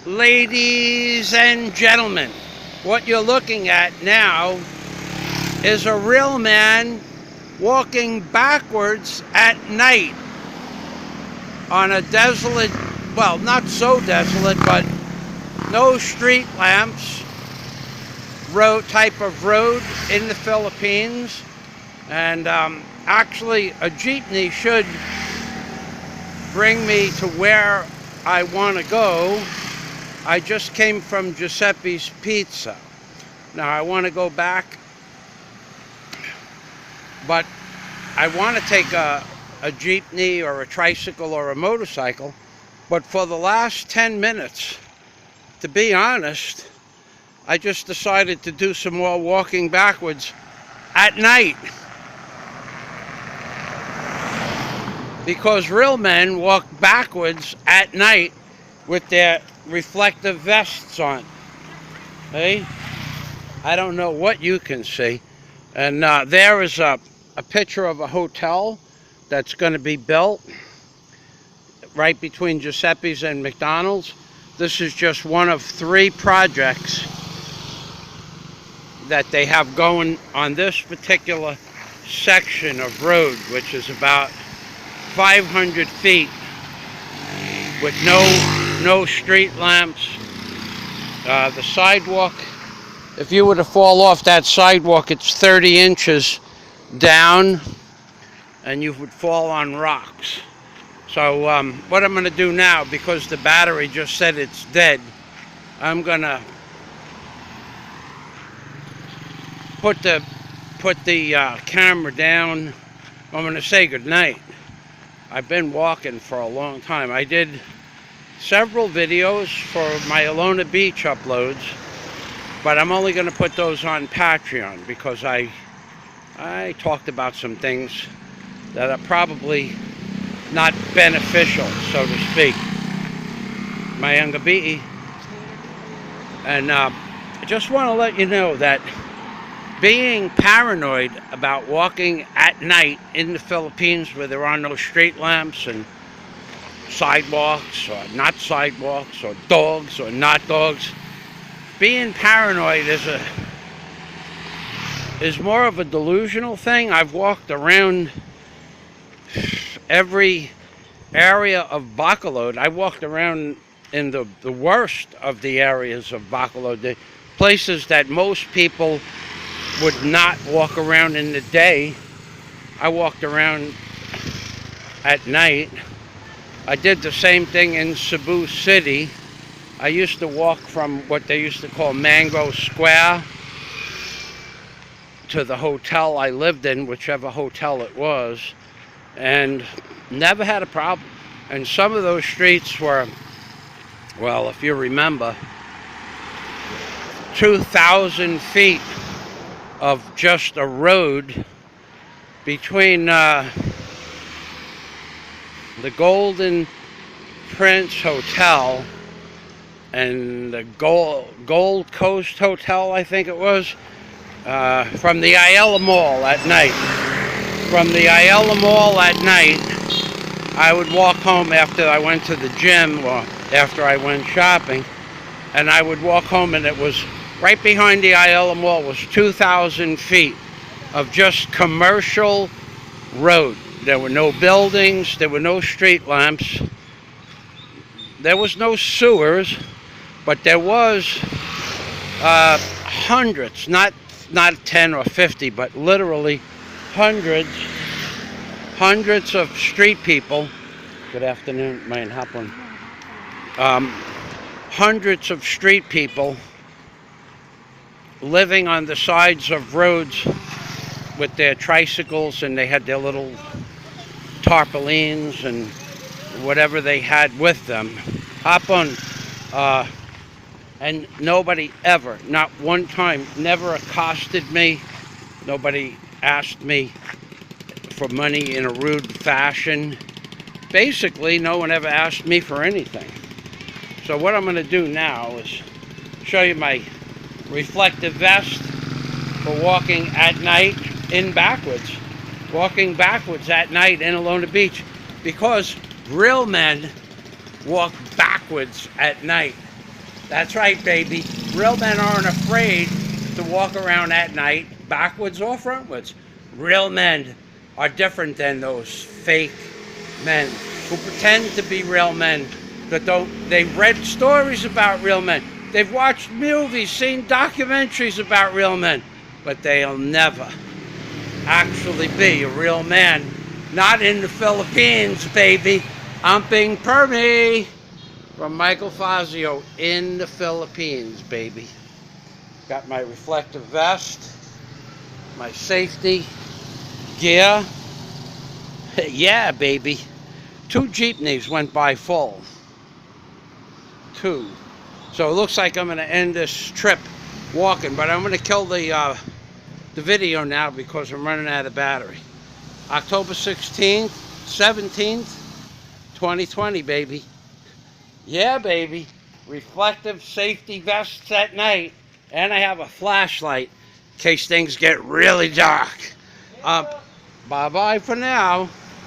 Ladies and gentlemen, what you're looking at now is a real man walking backwards at night on a desolate, well, not so desolate, but no street lamps, type of road in the Philippines. And actually, a jeepney should bring me to where I want to go. I just came from Giuseppe's Pizza. Now I want to go back, but I want to take a jeepney or a tricycle or a motorcycle. But for the last 10 minutes, to be honest, I just decided to do some more walking backwards at night. Because real men walk backwards at night with their reflective vests on. Hey, I don't know what you can see. And there is a picture of a hotel that's going to be built right between Giuseppe's and McDonald's. This is just one of 3 projects that they have going on this particular section of road, which is about 500 feet with no street lamps. The sidewalk, if you were to fall off that sidewalk, it's 30 inches down and you would fall on rocks. So what I'm going to do now, because the battery just said it's dead, I'm going to put the camera down. I'm going to say goodnight. I've been walking for a long time. I did several videos for my Alona Beach uploads, but I'm only going to put those on Patreon because I talked about some things that are probably not beneficial, so to speak. My younger BE. And I just want to let you know that being paranoid about walking at night in the Philippines where there are no street lamps and sidewalks or not sidewalks or dogs or not dogs, being paranoid is more of a delusional thing. I've walked around every area of BACOLOD. I walked around in the worst of the areas of BACOLOD, the places that most people would not walk around in the day. I walked around at night. I did the same thing in Cebu City. I used to walk from what they used to call Mango Square to the hotel I lived in, whichever hotel it was, and never had a problem. And some of those streets were, well, if you remember, 2,000 feet of just a road between the Golden Prince Hotel and the Gold Coast Hotel, I think it was, from the Ayala Mall at night. From the Ayala Mall at night, I would walk home after I went to the gym or after I went shopping, and I would walk home, and it was right behind the Ayala Mall was 2,000 feet of just commercial road. There were no buildings, there were no street lamps, there was no sewers, but there was hundreds, not 10 or 50, but literally hundreds of street people. Good afternoon, mein Hapon. Hundreds of street people living on the sides of roads with their tricycles, and they had their little tarpaulins and whatever they had with them. And nobody ever, not one time, never accosted me. Nobody asked me for money in a rude fashion. Basically, no one ever asked me for anything. So what I'm going to do now is show you my reflective vest for walking at night backwards. Walking backwards at night in Alona Beach. Because real men walk backwards at night. That's right, baby. Real men aren't afraid to walk around at night, backwards or frontwards. Real men are different than those fake men who pretend to be real men that don't. They've read stories about real men. They've watched movies, seen documentaries about real men, but they'll never actually be a real man. Not in the Philippines, baby. I'm being permy. From Michael Fazio in the Philippines, baby. Got my reflective vest, my safety gear. Yeah, baby. 2 jeepneys went by full. 2. So it looks like I'm going to end this trip walking, but I'm going to kill the video now because I'm running out of battery. October 16th, 17th, 2020, baby. Yeah, baby. Reflective safety vests at night. And I have a flashlight in case things get really dark. Bye-bye for now.